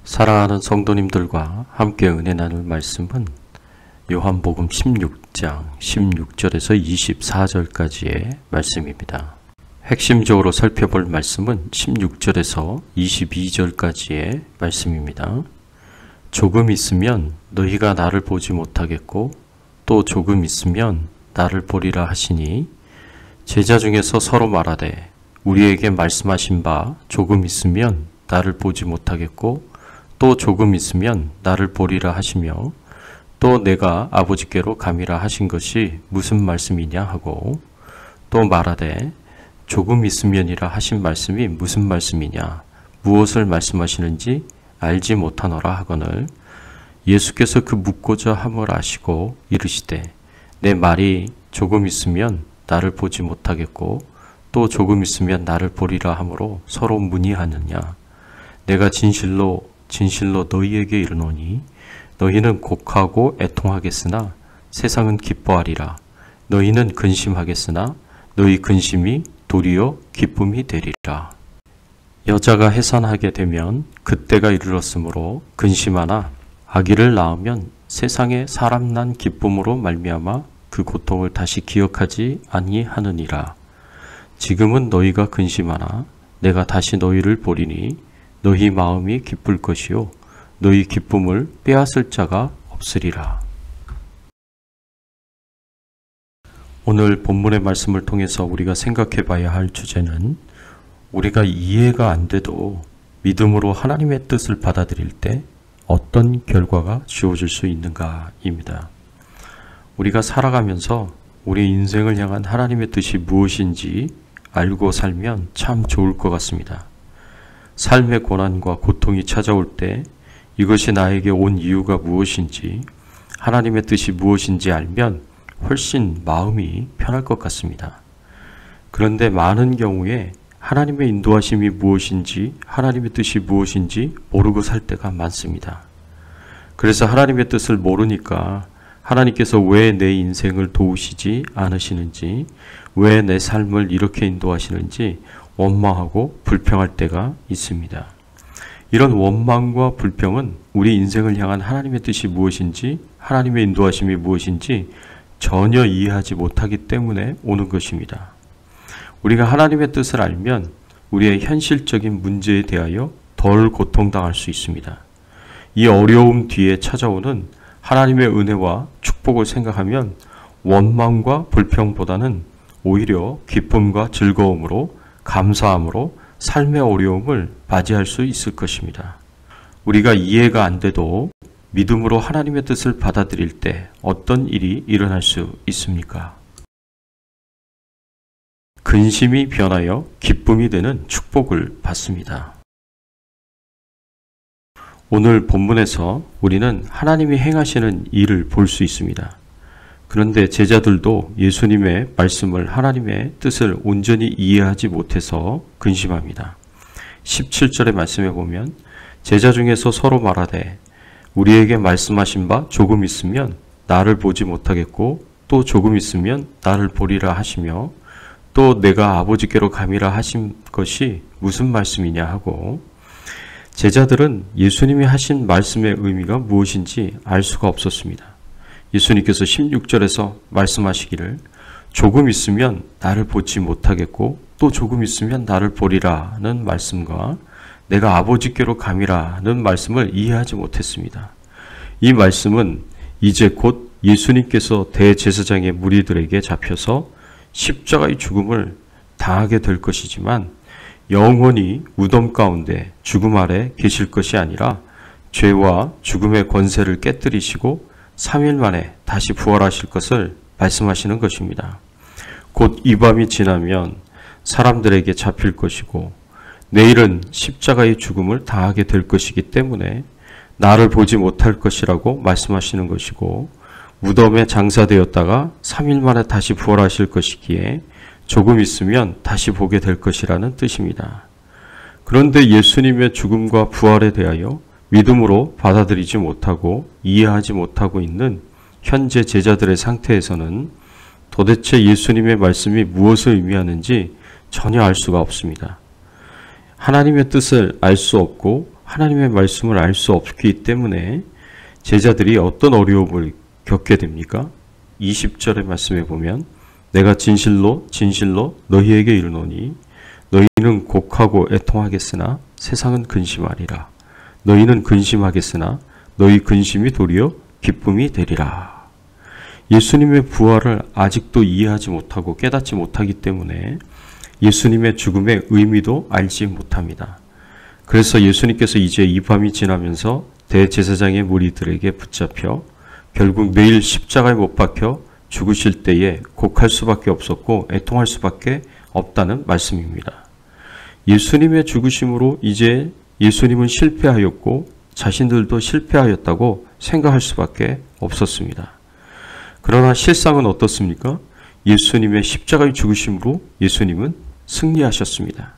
사랑하는 성도님들과 함께 은혜 나눌 말씀은 요한복음 16장 16절에서 24절까지의 말씀입니다. 핵심적으로 살펴볼 말씀은 16절에서 22절까지의 말씀입니다. 조금 있으면 너희가 나를 보지 못하겠고 또 조금 있으면 나를 보리라 하시니 제자 중에서 서로 말하되 우리에게 말씀하신 바 조금 있으면 나를 보지 못하겠고 또 조금 있으면 나를 보리라 하시며 또 내가 아버지께로 가미라 하신 것이 무슨 말씀이냐 하고 또 말하되 조금 있으면이라 하신 말씀이 무슨 말씀이냐 무엇을 말씀하시는지 알지 못하노라 하거늘 예수께서 그 묻고자 함을 아시고 이르시되 내 말이 조금 있으면 나를 보지 못하겠고 또 조금 있으면 나를 보리라 하므로 서로 문의하느냐 내가 진실로 너희에게 이르노니 너희는 곡하고 애통하겠으나 세상은 기뻐하리라. 너희는 근심하겠으나 너희 근심이 도리어 기쁨이 되리라. 여자가 해산하게 되면 그때가 이르렀으므로 근심하나 아기를 낳으면 세상에 사람 난 기쁨으로 말미암아 그 고통을 다시 기억하지 아니하느니라. 지금은 너희가 근심하나 내가 다시 너희를 보리니 너희 마음이 기쁠 것이요 너희 기쁨을 빼앗을 자가 없으리라. 오늘 본문의 말씀을 통해서 우리가 생각해 봐야 할 주제는 우리가 이해가 안 돼도 믿음으로 하나님의 뜻을 받아들일 때 어떤 결과가 주어질 수 있는가입니다. 우리가 살아가면서 우리 인생을 향한 하나님의 뜻이 무엇인지 알고 살면 참 좋을 것 같습니다. 삶의 고난과 고통이 찾아올 때 이것이 나에게 온 이유가 무엇인지 하나님의 뜻이 무엇인지 알면 훨씬 마음이 편할 것 같습니다. 그런데 많은 경우에 하나님의 인도하심이 무엇인지 하나님의 뜻이 무엇인지 모르고 살 때가 많습니다. 그래서 하나님의 뜻을 모르니까 하나님께서 왜 내 인생을 도우시지 않으시는지 왜 내 삶을 이렇게 인도하시는지 원망하고 불평할 때가 있습니다. 이런 원망과 불평은 우리 인생을 향한 하나님의 뜻이 무엇인지 하나님의 인도하심이 무엇인지 전혀 이해하지 못하기 때문에 오는 것입니다. 우리가 하나님의 뜻을 알면 우리의 현실적인 문제에 대하여 덜 고통당할 수 있습니다. 이 어려움 뒤에 찾아오는 하나님의 은혜와 축복을 생각하면 원망과 불평보다는 오히려 기쁨과 즐거움으로 감사함으로 삶의 어려움을 맞이할 수 있을 것입니다. 우리가 이해가 안 돼도 믿음으로 하나님의 뜻을 받아들일 때 어떤 일이 일어날 수 있습니까? 근심이 변하여 기쁨이 되는 축복을 받습니다. 오늘 본문에서 우리는 하나님이 행하시는 일을 볼 수 있습니다. 그런데 제자들도 예수님의 말씀을 하나님의 뜻을 온전히 이해하지 못해서 근심합니다. 17절의 말씀에 보면 제자 중에서 서로 말하되 우리에게 말씀하신 바 조금 있으면 나를 보지 못하겠고 또 조금 있으면 나를 보리라 하시며 또 내가 아버지께로 가미라 하신 것이 무슨 말씀이냐 하고 제자들은 예수님이 하신 말씀의 의미가 무엇인지 알 수가 없었습니다. 예수님께서 16절에서 말씀하시기를 조금 있으면 나를 보지 못하겠고 또 조금 있으면 나를 보리라는 말씀과 내가 아버지께로 가미라는 말씀을 이해하지 못했습니다. 이 말씀은 이제 곧 예수님께서 대제사장의 무리들에게 잡혀서 십자가의 죽음을 당하게 될 것이지만 영원히 무덤 가운데 죽음 아래 계실 것이 아니라 죄와 죽음의 권세를 깨뜨리시고 3일 만에 다시 부활하실 것을 말씀하시는 것입니다. 곧 이 밤이 지나면 사람들에게 잡힐 것이고 내일은 십자가의 죽음을 당하게 될 것이기 때문에 나를 보지 못할 것이라고 말씀하시는 것이고 무덤에 장사되었다가 3일 만에 다시 부활하실 것이기에 조금 있으면 다시 보게 될 것이라는 뜻입니다. 그런데 예수님의 죽음과 부활에 대하여 믿음으로 받아들이지 못하고 이해하지 못하고 있는 현재 제자들의 상태에서는 도대체 예수님의 말씀이 무엇을 의미하는지 전혀 알 수가 없습니다. 하나님의 뜻을 알 수 없고 하나님의 말씀을 알 수 없기 때문에 제자들이 어떤 어려움을 겪게 됩니까? 20절의 말씀에 보면 내가 진실로 진실로 너희에게 이르노니 너희는 곡하고 애통하겠으나 세상은 근심하리라. 너희는 근심하겠으나 너희 근심이 도리어 기쁨이 되리라. 예수님의 부활을 아직도 이해하지 못하고 깨닫지 못하기 때문에 예수님의 죽음의 의미도 알지 못합니다. 그래서 예수님께서 이제 이 밤이 지나면서 대제사장의 무리들에게 붙잡혀 결국 내일 십자가에 못 박혀 죽으실 때에 곡할 수밖에 없었고 애통할 수밖에 없다는 말씀입니다. 예수님의 죽으심으로 이제 예수님은 실패하였고 자신들도 실패하였다고 생각할 수밖에 없었습니다. 그러나 실상은 어떻습니까? 예수님의 십자가의 죽으심으로 예수님은 승리하셨습니다.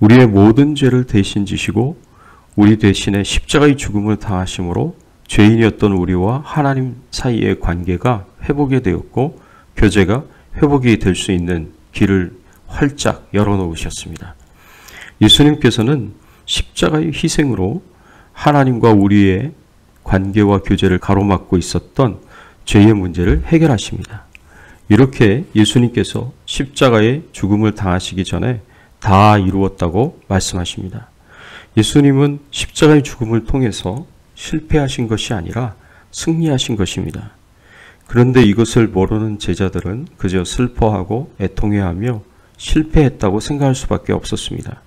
우리의 모든 죄를 대신 지시고 우리 대신에 십자가의 죽음을 당하심으로 죄인이었던 우리와 하나님 사이의 관계가 회복이 되었고 교제가 회복이 될 수 있는 길을 활짝 열어놓으셨습니다. 예수님께서는 십자가의 희생으로 하나님과 우리의 관계와 교제를 가로막고 있었던 죄의 문제를 해결하십니다. 이렇게 예수님께서 십자가의 죽음을 당하시기 전에 다 이루었다고 말씀하십니다. 예수님은 십자가의 죽음을 통해서 실패하신 것이 아니라 승리하신 것입니다. 그런데 이것을 모르는 제자들은 그저 슬퍼하고 애통해하며 실패했다고 생각할 수밖에 없었습니다.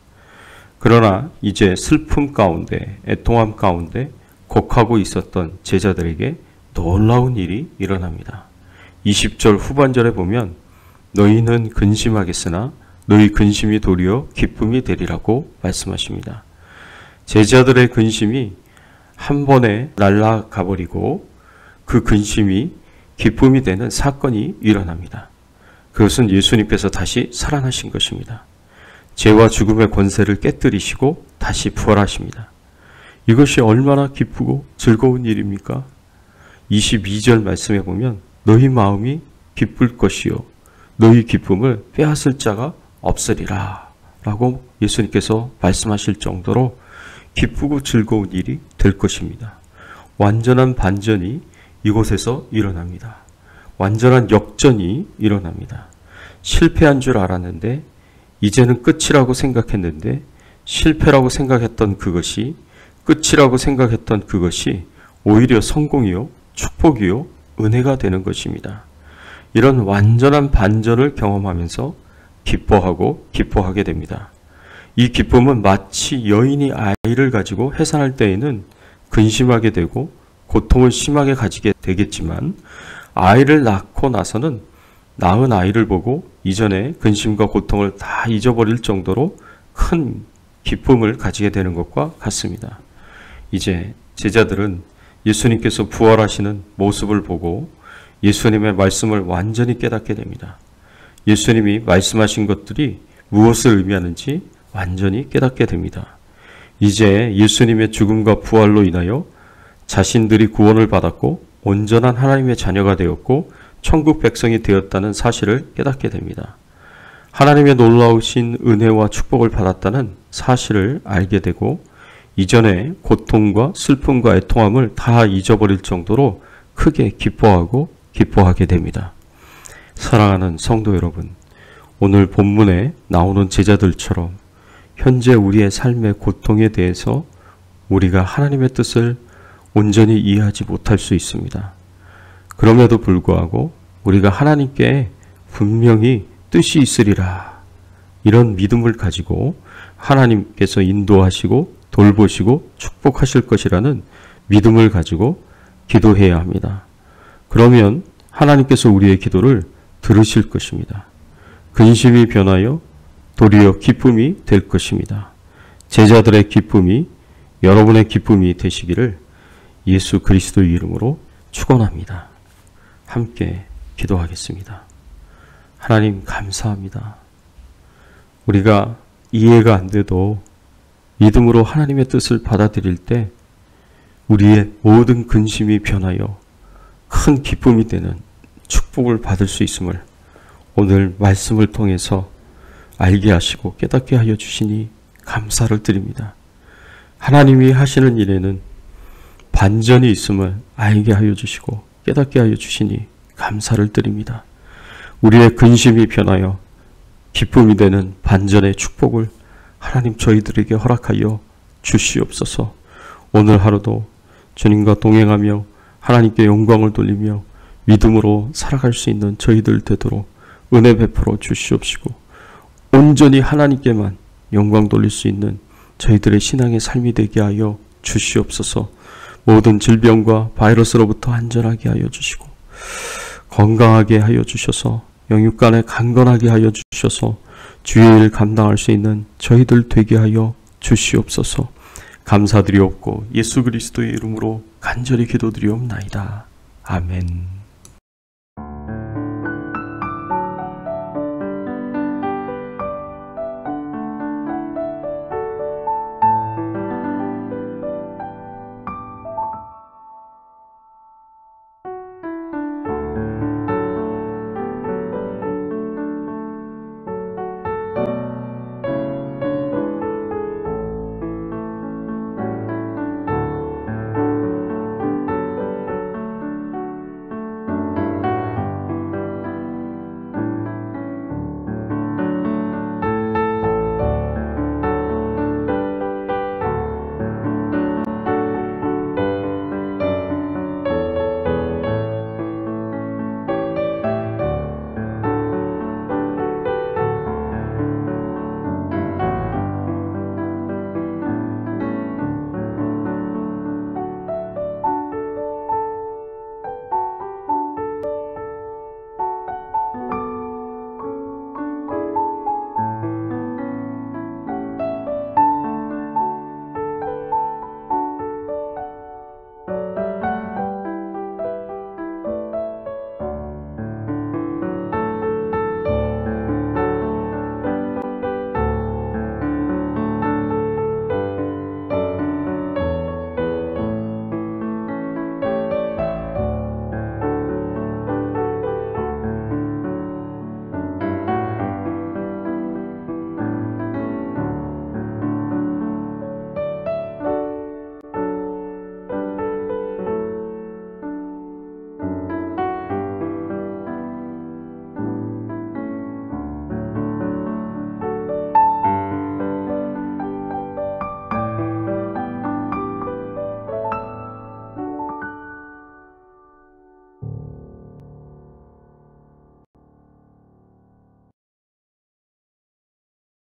그러나 이제 슬픔 가운데, 애통함 가운데 곡하고 있었던 제자들에게 놀라운 일이 일어납니다. 20절 후반절에 보면 너희는 근심하겠으나 너희 근심이 도리어 기쁨이 되리라고 말씀하십니다. 제자들의 근심이 한 번에 날아가 버리고 그 근심이 기쁨이 되는 사건이 일어납니다. 그것은 예수님께서 다시 살아나신 것입니다. 죄와 죽음의 권세를 깨뜨리시고 다시 부활하십니다. 이것이 얼마나 기쁘고 즐거운 일입니까? 22절 말씀에 보면 너희 마음이 기쁠 것이요 너희 기쁨을 빼앗을 자가 없으리라 라고 예수님께서 말씀하실 정도로 기쁘고 즐거운 일이 될 것입니다. 완전한 반전이 이곳에서 일어납니다. 완전한 역전이 일어납니다. 실패한 줄 알았는데 이제는 끝이라고 생각했는데 실패라고 생각했던 그것이 끝이라고 생각했던 그것이 오히려 성공이요 축복이요 은혜가 되는 것입니다. 이런 완전한 반전을 경험하면서 기뻐하게 됩니다. 이 기쁨은 마치 여인이 아이를 가지고 해산할 때에는 근심하게 되고 고통을 심하게 가지게 되겠지만 아이를 낳고 나서는 낳은 아이를 보고 이전에 근심과 고통을 다 잊어버릴 정도로 큰 기쁨을 가지게 되는 것과 같습니다. 이제 제자들은 예수님께서 부활하시는 모습을 보고 예수님의 말씀을 완전히 깨닫게 됩니다. 예수님이 말씀하신 것들이 무엇을 의미하는지 완전히 깨닫게 됩니다. 이제 예수님의 죽음과 부활로 인하여 자신들이 구원을 받았고 온전한 하나님의 자녀가 되었고 천국 백성이 되었다는 사실을 깨닫게 됩니다. 하나님의 놀라우신 은혜와 축복을 받았다는 사실을 알게 되고 이전에 고통과 슬픔과 애통함을 다 잊어버릴 정도로 크게 기뻐하게 됩니다. 사랑하는 성도 여러분, 오늘 본문에 나오는 제자들처럼 현재 우리의 삶의 고통에 대해서 우리가 하나님의 뜻을 온전히 이해하지 못할 수 있습니다. 그럼에도 불구하고 우리가 하나님께 분명히 뜻이 있으리라 이런 믿음을 가지고 하나님께서 인도하시고 돌보시고 축복하실 것이라는 믿음을 가지고 기도해야 합니다. 그러면 하나님께서 우리의 기도를 들으실 것입니다. 근심이 변하여 도리어 기쁨이 될 것입니다. 제자들의 기쁨이 여러분의 기쁨이 되시기를 예수 그리스도의 이름으로 축원합니다. 함께 기도하겠습니다. 하나님 감사합니다. 우리가 이해가 안 돼도 믿음으로 하나님의 뜻을 받아들일 때 우리의 모든 근심이 변하여 큰 기쁨이 되는 축복을 받을 수 있음을 오늘 말씀을 통해서 알게 하시고 깨닫게 하여 주시니 감사를 드립니다. 하나님이 하시는 일에는 반전이 있음을 알게 하여 주시고 깨닫게 하여 주시니 감사를 드립니다. 우리의 근심이 변하여 기쁨이 되는 반전의 축복을 하나님 저희들에게 허락하여 주시옵소서. 오늘 하루도 주님과 동행하며 하나님께 영광을 돌리며 믿음으로 살아갈 수 있는 저희들 되도록 은혜 베풀어 주시옵시고 온전히 하나님께만 영광 돌릴 수 있는 저희들의 신앙의 삶이 되게 하여 주시옵소서. 모든 질병과 바이러스로부터 안전하게 하여 주시고 건강하게 하여 주셔서 영육간에 강건하게 하여 주셔서 주의 일 감당할 수 있는 저희들 되게 하여 주시옵소서. 감사드리옵고 예수 그리스도의 이름으로 간절히 기도드리옵나이다. 아멘.